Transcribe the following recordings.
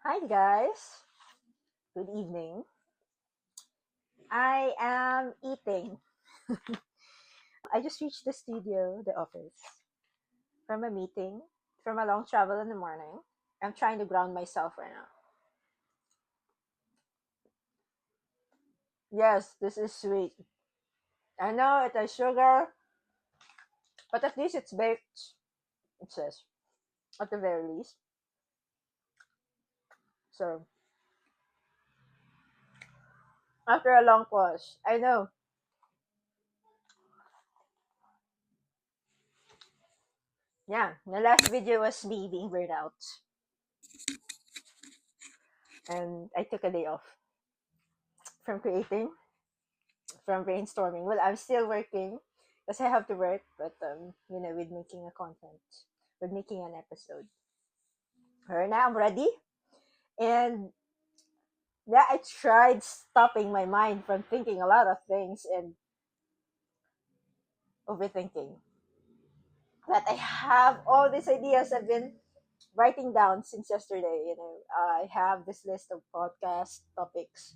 Hi guys, good evening. I am eating. I just reached the studio, the office, from a meeting, from a long travel in the morning. I'm trying to ground myself right now. Yes, this is sweet. I know it has sugar, but at least it's baked, it says, at the very least. So, after a long pause, I know, yeah, the last video was me being burned out, and I took a day off from creating, from brainstorming. Well, I'm still working because I have to work, but with making a content, with making an episode. Right now, I'm ready, and yeah, I tried stopping my mind from thinking a lot of things and overthinking. But I have all these ideas I've been writing down since yesterday. I have this list of podcast topics,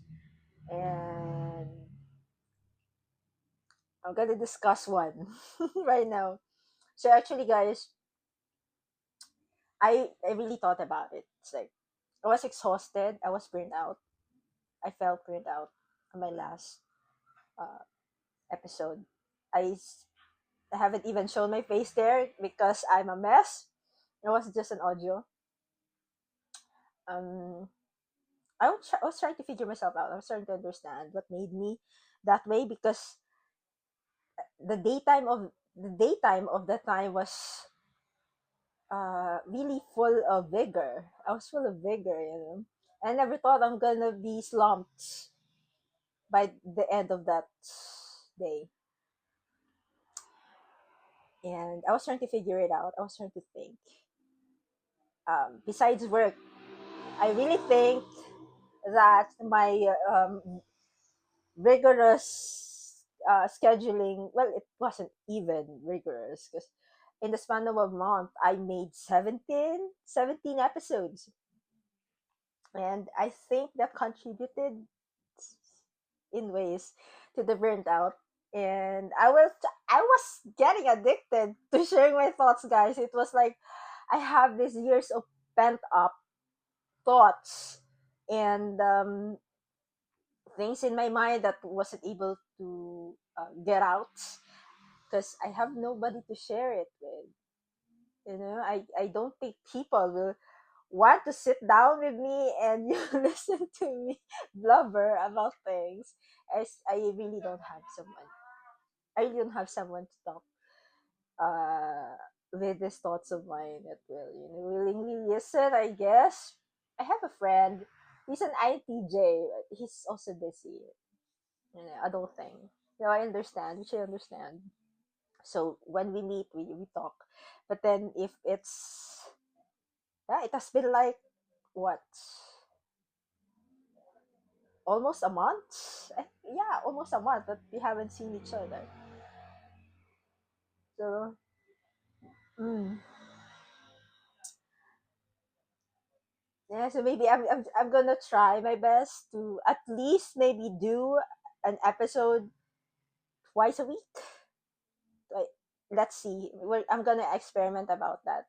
and I'm gonna discuss one right now. So actually, guys, I really thought about it. It's like I was exhausted. I was burnt out. I felt burnt out on my last uh, episode. I, s- I haven't even shown my face there because I'm a mess. It was just an audio. Um, I was trying to figure myself out. I was trying to understand what made me that way because the daytime of the time was really full of vigor. I was full of vigor. I never thought I'm gonna be slumped by the end of that day. And I was trying to figure it out. I was trying to think. Besides work, I really think that my rigorous scheduling, well, it wasn't even rigorous because in the span of a month, I made seventeen episodes. And I think that contributed in ways to the burnt out. And I was getting addicted to sharing my thoughts, guys. It was like I have these years of pent up thoughts and things in my mind that wasn't able to get out because I have nobody to share it with. I don't think people will want to sit down with me and you listen to me blubber about things. As I really don't have someone. I really don't have someone to talk uh, with these thoughts of mine that will willingly listen. I guess I have a friend. He's an INTJ. But he's also busy. Adulting. So I understand, which I understand. So when we meet, we talk. But then if it's yeah, it has been like what, almost a month. Yeah, almost a month that we haven't seen each other. So mm, yeah, so maybe I'm gonna try my best to at least maybe do an episode twice a week. Like, let's see. I'm gonna experiment about that.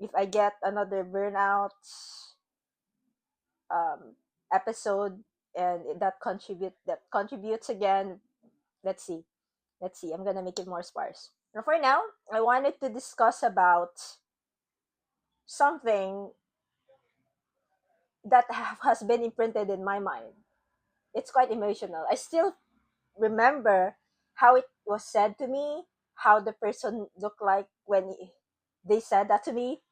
If I get another burnout um, episode and that contributes again, let's see. Let's see. I'm gonna make it more sparse. Now, for now, I wanted to discuss about something that has been imprinted in my mind. It's quite emotional. I still remember how it was said to me, how the person looked like when they said that to me,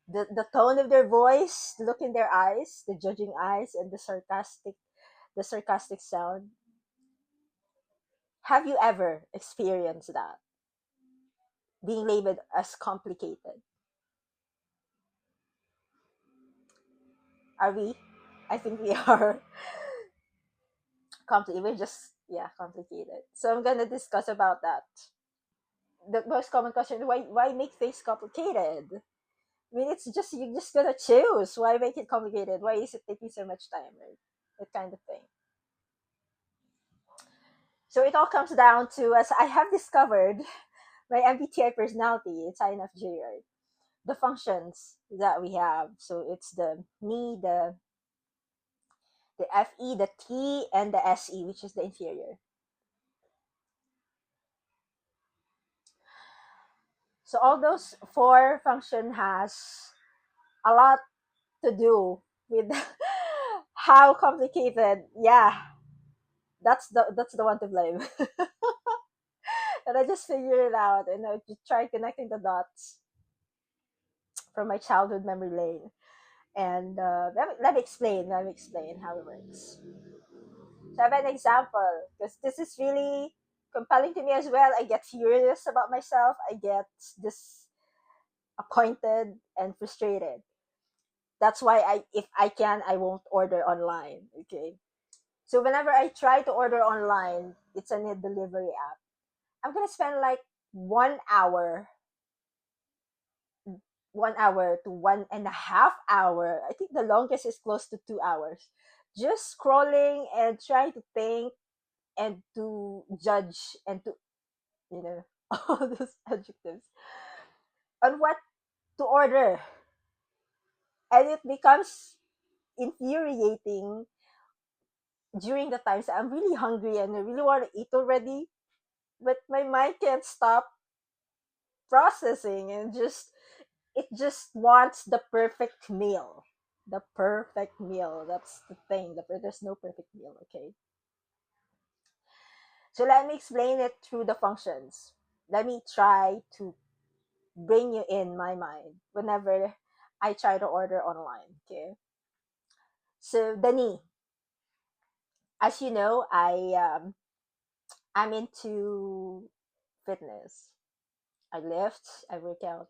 the tone of their voice, the look in their eyes, the judging eyes, and the sarcastic sound. Have you ever experienced that? Being labeled as complicated. Are we? I think we are complicated. We're just, yeah, complicated. So I'm gonna discuss about that. The most common question: why make things complicated? I mean, it's just you just gotta choose. Why make it complicated? Why is it taking so much time, right? That kind of thing. So it all comes down to, as I have discovered, my MBTI personality. It's INFJ, right? The functions that we have. So it's the me, the FE, the T, and the SE, which is the inferior. So all those four function has a lot to do with how complicated. Yeah, that's the one to blame. And I just figured it out, and I just tried connecting the dots from my childhood memory lane. And let me explain how it works. So I have an example because this is really compelling to me as well. I get furious about myself. I get disappointed and frustrated. That's why if I can, I won't order online. Okay. So whenever I try to order online, it's a delivery app. I'm gonna spend like 1 hour, 1 hour to 1.5 hour. I think the longest is close to 2 hours. Just scrolling and trying to think and to judge and to, you know, all those adjectives on what to order. And it becomes infuriating during the times that I'm really hungry and I really want to eat already, but my mind can't stop processing and just it just wants the perfect meal. The perfect meal. That's the thing. There's no perfect meal, okay? So let me explain it through the functions. Let me try to bring you in my mind whenever I try to order online, okay? So Dani, as you know, I'm into fitness. I lift, I work out.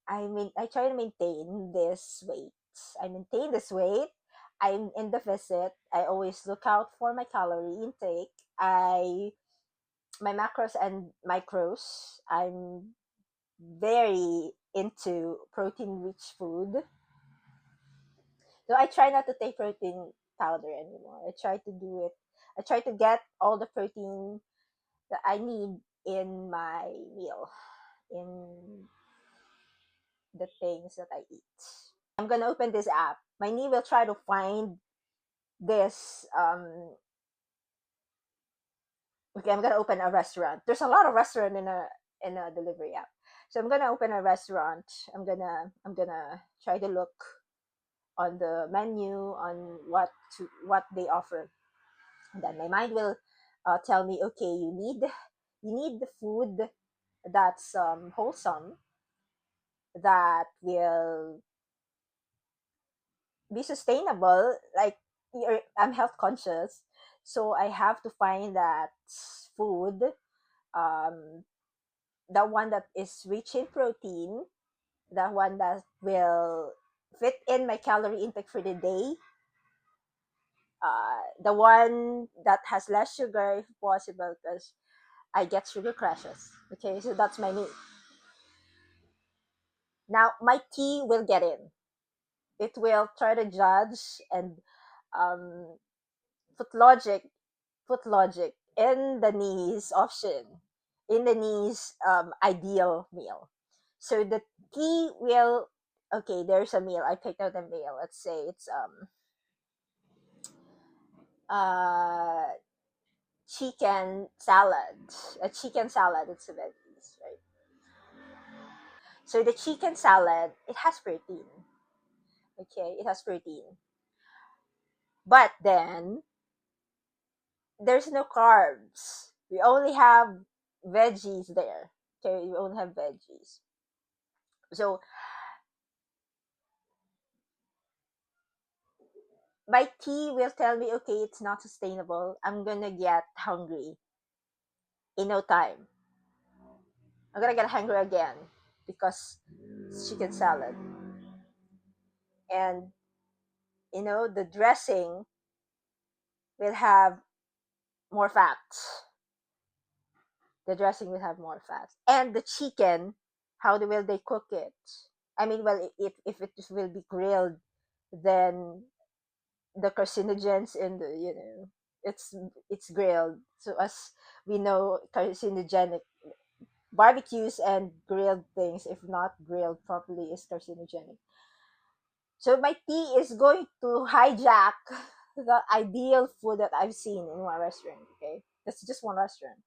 I try to maintain this weight. I maintain this weight. I'm in the visit. I always look out for my calorie intake. I my macros and micros. I'm very into protein rich food. So I try not to take protein powder anymore. I try to do it. I try to get all the protein that I need in my meal, in the things that I eat. I'm gonna open this app. My knee will try to find this. Okay, I'm gonna open a restaurant. There's a lot of restaurant in a delivery app. So I'm gonna open a restaurant. I'm gonna try to look on the menu on what they offer. And then my mind will tell me, okay, you need the food that's wholesome, that will be sustainable. Like I'm health conscious, so I have to find that food, um, the one that is rich in protein, the one that will fit in my calorie intake for the day, the one that has less sugar if possible, because I get sugar crashes. Okay, so that's my need. Now my tea will get in. It will try to judge and um, put logic, put logic in the knees option, in the knees ideal meal. So the tea will, okay, there's a meal. I picked out a meal. Let's say it's uh chicken salad. A chicken salad, it's a veggies, right? So the chicken salad, it has protein. Okay, it has protein. But then there's no carbs. We only have veggies there. Okay, we only have veggies. So my tea will tell me, okay, it's not sustainable. I'm gonna get hungry in no time. I'm gonna get hungry again because it's chicken salad. And the dressing will have more fats. The dressing will have more fats. And the chicken, how will they cook it? I mean, well, if it will be grilled, then the carcinogens in the, it's it's grilled. So as we know, carcinogenic barbecues and grilled things, if not grilled properly, is carcinogenic. So my tea is going to hijack the ideal food that I've seen in one restaurant. Okay, that's just one restaurant.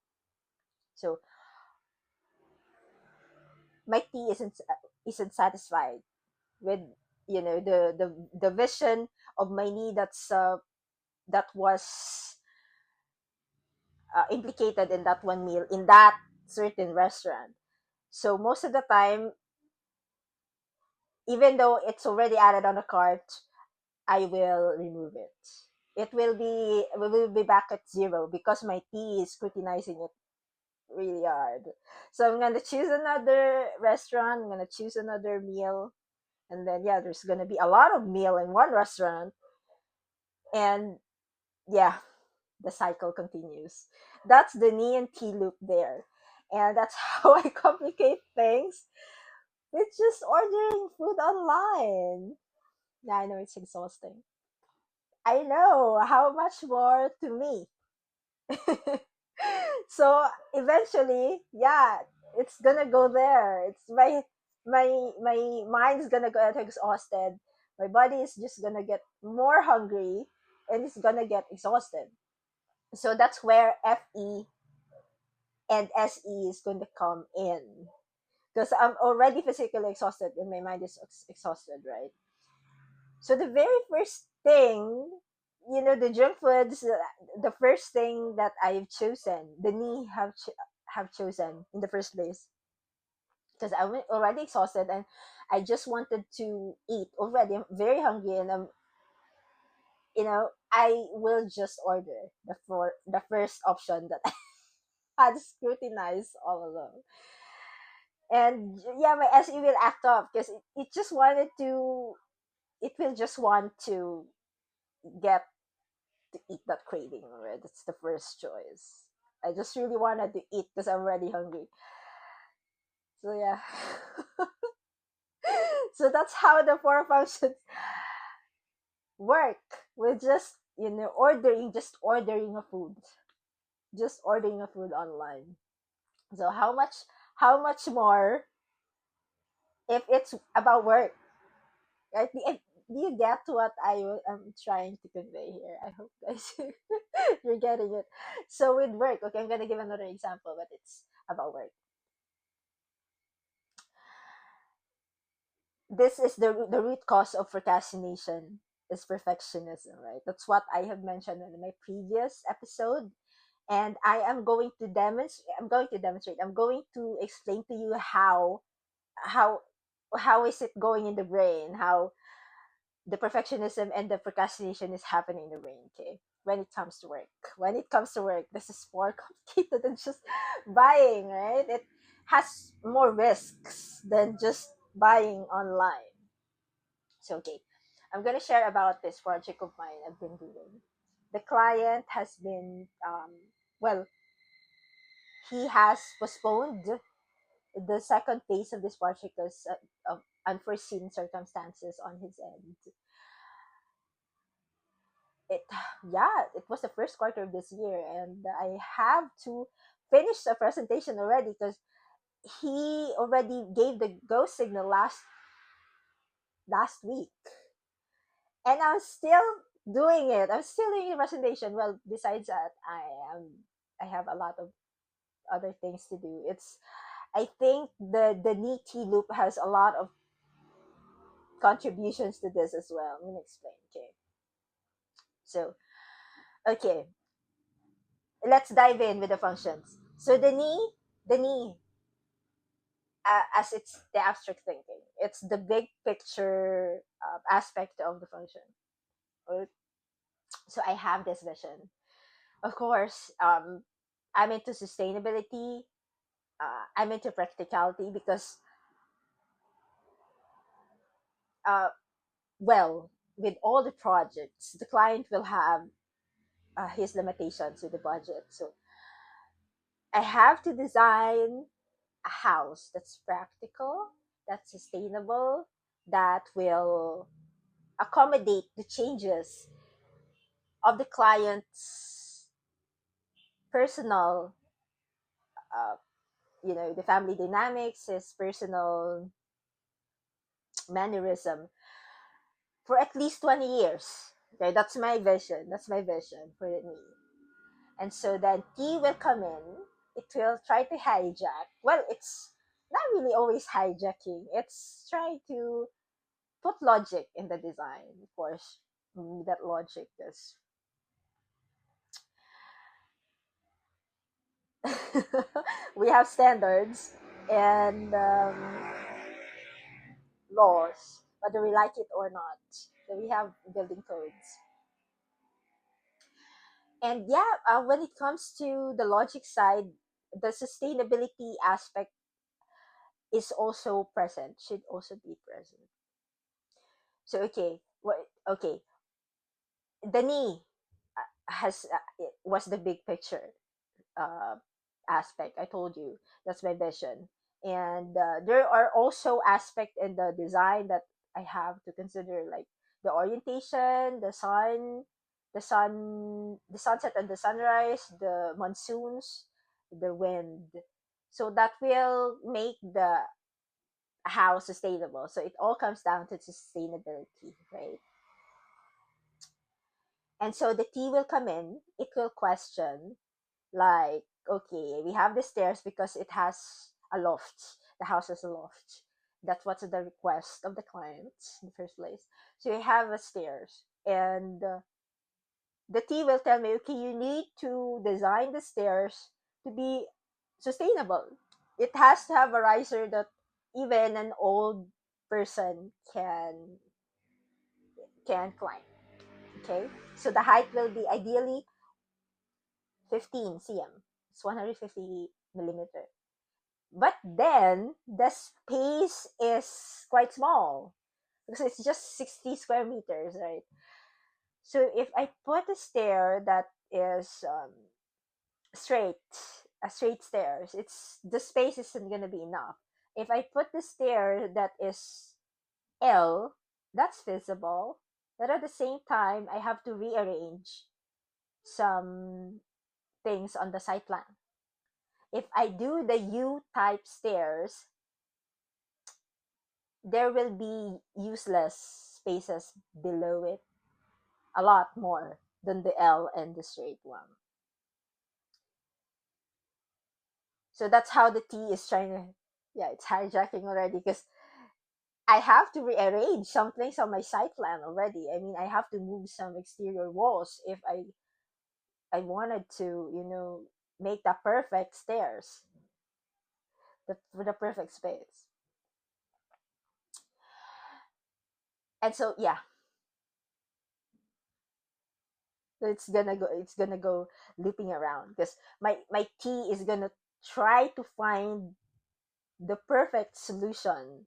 So my tea isn't satisfied with, the vision of my knee that was implicated in that one meal in that certain restaurant. So most of the time, even though it's already added on the cart, I will remove it. We will be back at zero because my tea is scrutinizing it really hard. So I'm gonna choose another restaurant. I'm gonna choose another meal, and then yeah, there's gonna be a lot of meal in one restaurant, and yeah, the cycle continues. That's the knee and tea loop there, and that's how I complicate things with just ordering food online. Yeah, I know it's exhausting. I know how much more to me. So eventually, yeah, it's gonna go there. It's my mind's gonna get exhausted. My body is just gonna get more hungry, and it's gonna get exhausted. So that's where FE and SE is going to come in, because I'm already physically exhausted and my mind is exhausted, right? So the very first thing, the junk foods, the first thing that I've chosen, the knee have chosen in the first place, because I'm already exhausted and I just wanted to eat already. I'm very hungry, and I will just order the first option that I had scrutinized all along. And yeah, my SE will act up because it will just want to get to eat that craving. Right? That's the first choice. I just really wanted to eat because I'm already hungry. So yeah. So that's how the four functions work. We're just, ordering a food. Just ordering a food online. So how much more if it's about work? Right? Do you get what am trying to convey here? I hope guys you're getting it. So with work, okay, I'm gonna give another example, but it's about work. This is the root cause of procrastination is perfectionism, right? That's what I have mentioned in my previous episode, and I'm going to explain to you how how is it going in the brain, how the perfectionism and the procrastination is happening in the brain. Okay, when it comes to work, this is more complicated than just buying, right? It has more risks than just buying online. So okay, I'm gonna share about this project of mine I've been doing. The client has been well, he has postponed the second phase of this project because of unforeseen circumstances on his end. it Yeah, it was the first quarter of this year, and I have to finish the presentation already because he already gave the go signal last week, and I'm still doing the presentation. Well, besides that, I have a lot of other things to do. I think the Niti loop has a lot of contributions to this as well. I'm gonna explain. Okay, so okay, let's dive in with the functions. So the knee, as it's the abstract thinking, it's the big picture aspect of the function. Right? So I have this vision. Of course, I'm into sustainability. I'm into practicality because, uh, well, with all the projects, the client will have his limitations with the budget. So I have to design a house that's practical, that's sustainable, that will accommodate the changes of the client's personal, uh, the family dynamics, his personal mannerism for at least 20 years. Okay, that's my vision. That's my vision for me. And so then T will come in. It will try to hijack. Well, it's not really always hijacking. It's trying to put logic in the design. Of course, that logic is we have standards and laws, whether we like it or not. So we have building codes. And yeah, when it comes to the logic side, the sustainability aspect is also present, should also be present. So okay, what? Okay, the knee has it was the big picture uh, aspect. I told you that's my vision, and there are also aspect in the design that I have to consider, like the orientation, the sunset and the sunrise, the monsoons, the wind. So that will make the house sustainable. So it all comes down to sustainability, right? And so the T will come in, it will question, like, okay, we have the stairs because it has a loft. The house has a loft. That's what's the request of the client in the first place. So you have a stairs. And the T will tell me, okay, you need to design the stairs to be sustainable. It has to have a riser that even an old person can climb. Okay, so the height will be ideally 15 cm. It's 150 millimeter. But then the space is quite small because it's just 60 square meters, right? So if I put a stair that is straight, a straight stairs, it's the space isn't gonna be enough. If I put the stair that is L, that's feasible. But at the same time, I have to rearrange some things on the site plan. If I do the U type stairs, there will be useless spaces below it, a lot more than the L and the straight one. So that's how the T is trying to, yeah, it's hijacking already because I have to rearrange some things on my site plan already. I mean, I have to move some exterior walls if I wanted to, make the perfect stairs, the perfect space. And so yeah, it's gonna go looping around because my T is gonna try to find the perfect solution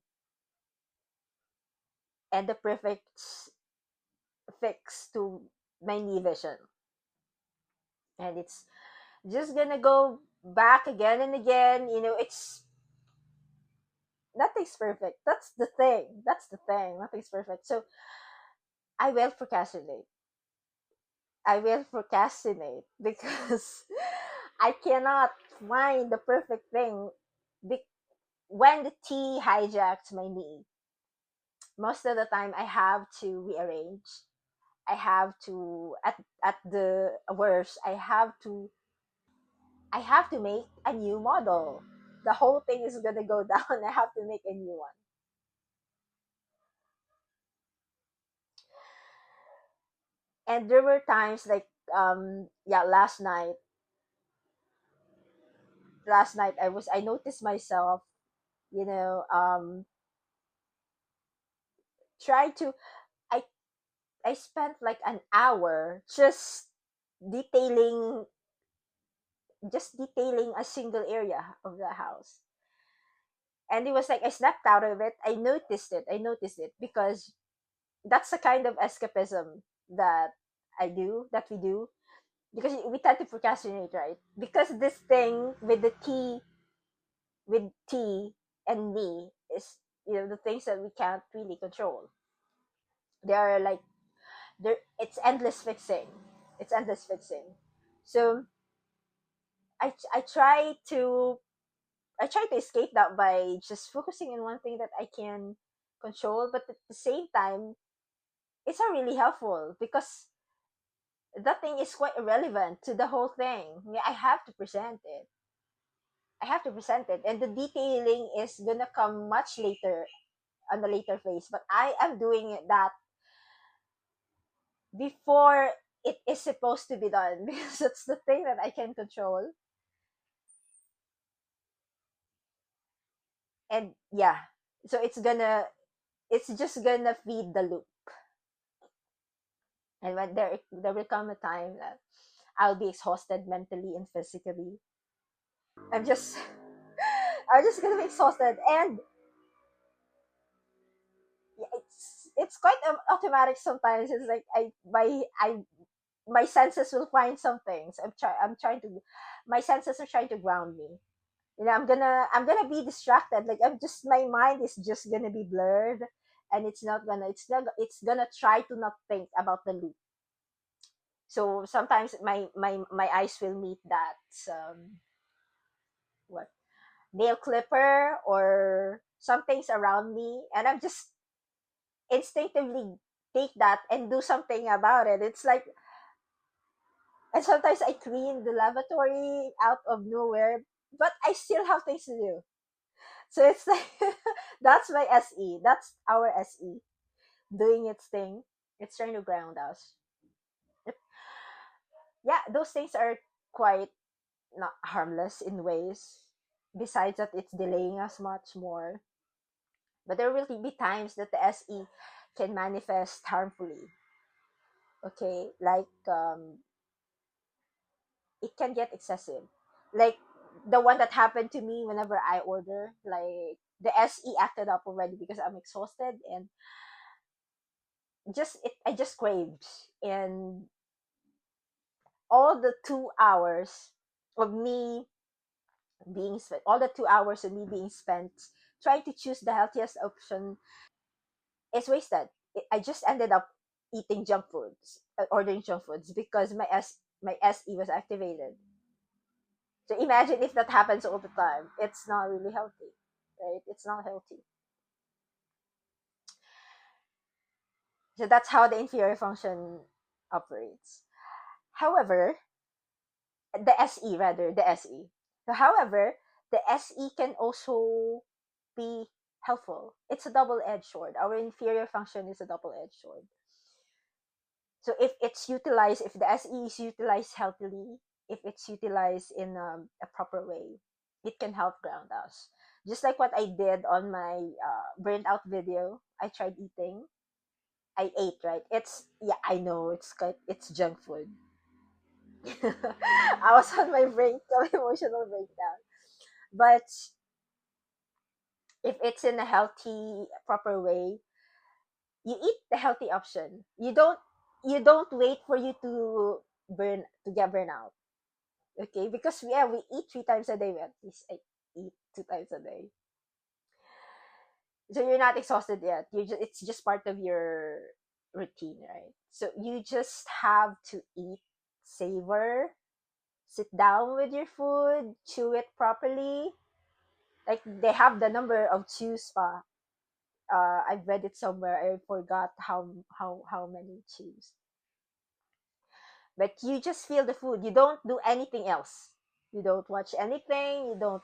and the perfect fix to my knee vision, and it's just gonna go back again and again. It's nothing's perfect. That's the thing, nothing's perfect. So i will procrastinate I will procrastinate because I cannot find the perfect thing. When the T hijacks my knee, most of the time I have to rearrange. I have to, at the worst, I have to make a new model. The whole thing is gonna go down. I have to make a new one. And there were times like yeah, last night I noticed myself, you know, try to I I spent like an hour detailing detailing a single area of the house. And it was like I snapped out of it. I noticed it because that's the kind of escapism that we do, because we tend to procrastinate, right? Because this thing with the T and me is the things that we can't really control. They are like, there, it's endless fixing. It's endless fixing. So I try to, escape that by just focusing on one thing that I can control, but at the same time, it's not really helpful because that thing is quite irrelevant to the whole thing. Yeah, I have to present it. I have to present it, and the detailing is gonna come much later, on the later phase. But I am doing it that before it is supposed to be done because that's the thing that I can control. And yeah, so it's just gonna feed the loop. And when there will come a time that I'll be exhausted mentally and physically. I'm just I'm just gonna be exhausted, and yeah, it's quite automatic sometimes. It's like my senses will find some things. I'm trying to, my senses are trying to ground me. I'm gonna be distracted. Like, I'm just, my mind is just gonna be blurred, and it's gonna try to not think about the loop. So sometimes my eyes will meet that, what, nail clipper or some things around me, and I'm just instinctively take that and do something about it. It's like, and sometimes I clean the lavatory out of nowhere, but I still have things to do. So it's like that's my SE. That's our SE doing its thing. It's trying to ground us. Yeah, those things are quite not harmless in ways. Besides that, it's delaying us much more. But there will be times that the SE can manifest harmfully. Okay, like, it can get excessive. Like the one that happened to me whenever I order, like the SE acted up already because I'm exhausted, and I just craved, and all the 2 hours of me being spent, all the 2 hours of me being spent trying to choose the healthiest option is wasted. I just ended up eating junk foods, ordering junk foods because my SE was activated. So imagine if that happens all the time. It's not really healthy, right? It's not healthy. So that's how the inferior function operates. However, the SE rather, the SE. So however, the SE can also be helpful. It's a double-edged sword. Our inferior function is a double-edged sword. So if it's utilized, if the SE is utilized healthily, if it's utilized in a proper way, it can help ground us. Just like what I did on my burnt out video. I tried eating. I ate, right? It's, yeah, I know it's junk food. I was on my brink of emotional breakdown. But if it's in a healthy, proper way, you eat the healthy option. You don't wait for you to get burnout. Okay, because we eat 3 times a day. At least I eat 2 times a day, so you're not exhausted yet. It's just part of your routine, right? So you just have to eat, savor, sit down with your food, chew it properly. Like, they have the number of chews pa. I've read it somewhere. I forgot how many chews. But you just feel the food. You don't do anything else. You don't watch anything. You don't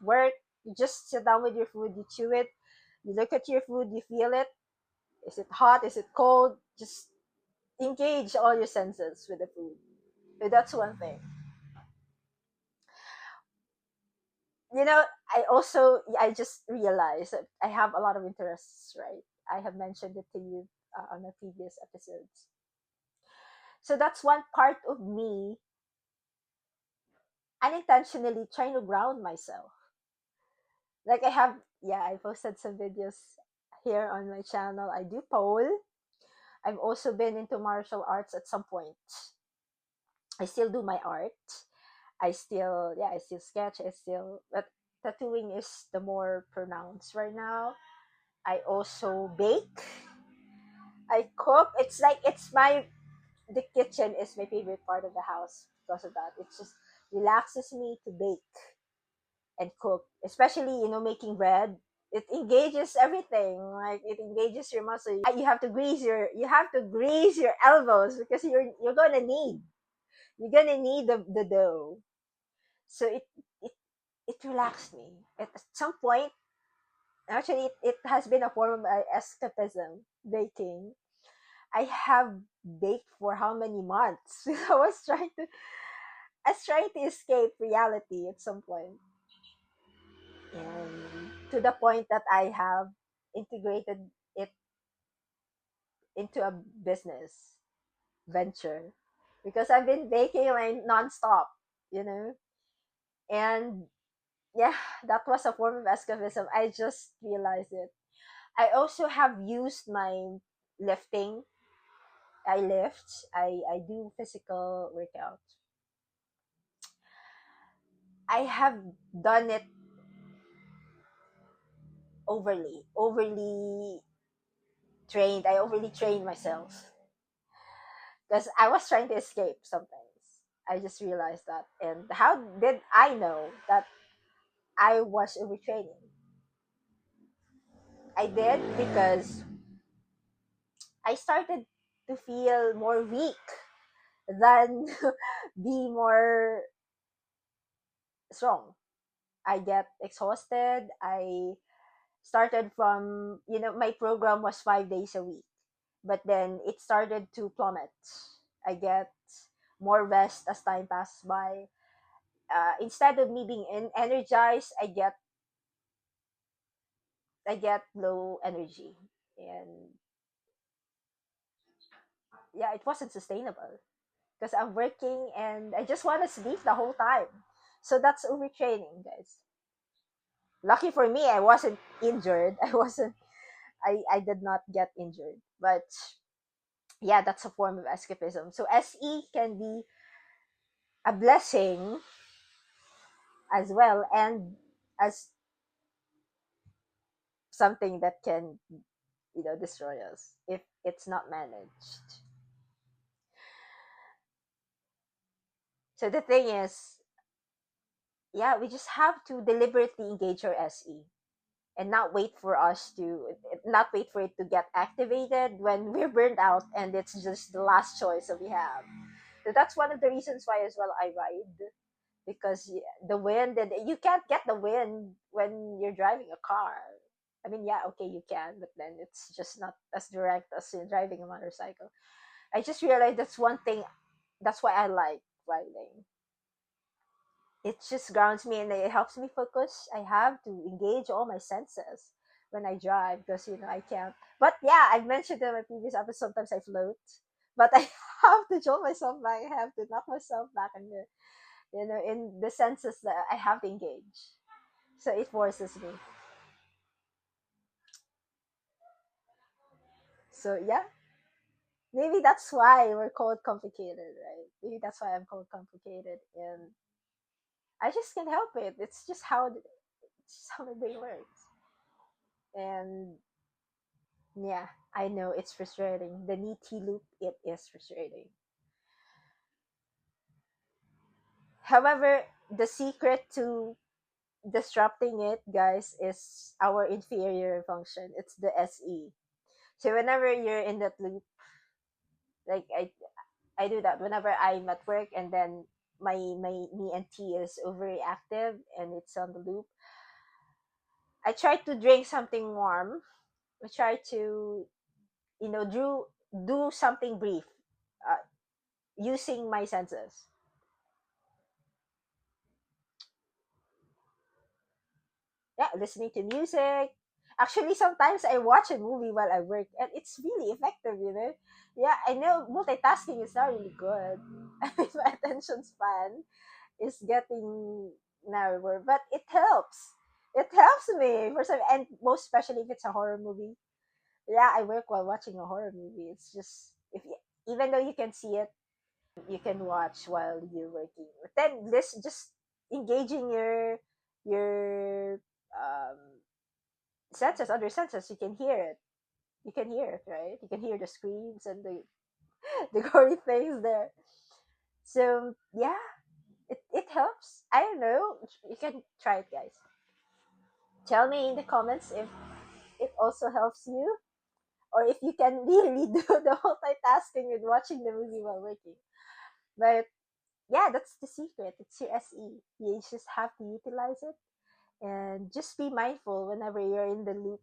work. You just sit down with your food. You chew it. You look at your food. You feel it. Is it hot? Is it cold? Just engage all your senses with the food. So that's one thing. I just realized that I have a lot of interests, right? I have mentioned it to you on the previous episodes. So that's one part of me unintentionally trying to ground myself. Like, I posted some videos here on my channel. I do pole. I've also been into martial arts at some point. I still do my art. I still sketch. But tattooing is the more pronounced right now. I also bake. I cook. It's like it's my the kitchen is my favorite part of the house because of that. It just relaxes me to bake and cook, especially making bread. It engages everything. Like it engages your muscle. You have to grease your elbows because you're gonna need the dough. So it it relaxed me. At some point, actually, it has been a form of escapism. Baking. I have baked for how many months? I was trying to escape reality at some point, and to the point that I have integrated it into a business venture because I've been baking like nonstop, you know, and yeah, that was a form of escapism. I just realized it. I also have used my lifting. I lift. I do physical workout. I have done it overly trained. I overly trained myself because I was trying to escape sometimes. I just realized that. And how did I know that I was overtraining? I did because I started to feel more weak than be more strong. I get exhausted. I started from, my program was 5 days a week, but then it started to plummet. I get more rest as time passes by. Instead of me being energized, I get low energy, and yeah, it wasn't sustainable because I'm working and I just want to sleep the whole time. So that's overtraining, guys. Lucky for me, I wasn't injured. I did not get injured. But yeah, that's a form of escapism. So SE can be a blessing as well, and as something that can, destroy us if it's not managed. So the thing is, yeah, we just have to deliberately engage our SE and not wait for it to get activated when we're burned out and it's just the last choice that we have. So that's one of the reasons why as well I ride, because the wind, and you can't get the wind when you're driving a car. I mean, yeah, okay, you can, but then it's just not as direct as in driving a motorcycle. I just realized that's one thing. That's why I like riding. It just grounds me and it helps me focus. I have to engage all my senses when I drive because I can't. But yeah, I mentioned in my previous episode, sometimes I float, but I have to jolt myself back. I have to knock myself back in in the senses that I have to engage. So it forces me. So yeah, maybe that's why we're called complicated, right? Maybe that's why I'm called complicated, and I just can't help it. It's just how my brain works. And yeah, I know it's frustrating. The niti loop, it is frustrating. However, the secret to disrupting it, guys, is our inferior function. It's the SE. So whenever you're in that loop, like I do that whenever I'm at work and then my me and T is overreactive and it's on the loop. I try to drink something warm. I try to do something brief, uh, using my senses. Yeah, listening to music. Actually, sometimes I watch a movie while I work, and it's really effective. Yeah, I know multitasking is not really good. I mean, my attention span is getting narrower, but it helps. It helps me for some, and most especially if it's a horror movie. Yeah, I work while watching a horror movie. It's just if you, even though you can see it, you can watch while you're working. But then this just engaging your um senses, other senses, you can hear it. You can hear it, right? You can hear the screams and the the gory things there. So yeah, it helps. I don't know. You can try it, guys. Tell me in the comments if it also helps you, or if you can really do the multitasking with watching the movie while working. But yeah, that's the secret. It's your SE. You just have to utilize it and just be mindful whenever you're in the loop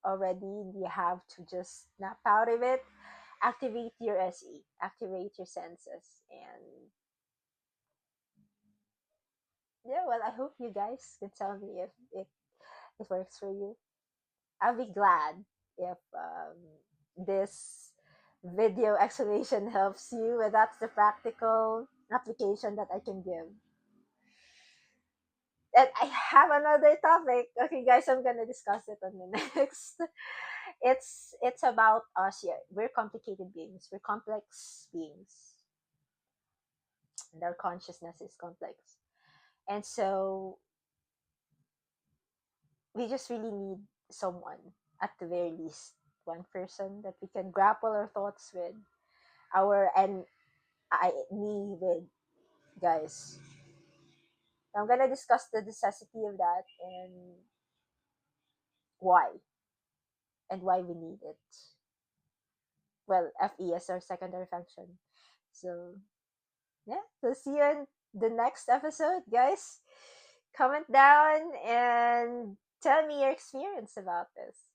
already. You have to just snap out of it, activate your SE, activate your senses, and yeah. Well, I hope you guys can tell me if it works for you. I'll be glad if this video explanation helps you. And that's the practical application that I can give. And I have another topic. Okay, guys, I'm gonna discuss it on the next. It's about us. Yeah, we're complicated beings. We're complex beings, and our consciousness is complex. And so we just really need someone, at the very least, one person that we can grapple our thoughts with, our and I me with, guys. I'm gonna discuss the necessity of that why and why we need it. Well, FE as our secondary function. So yeah, so see you in the next episode, guys. Comment down and tell me your experience about this.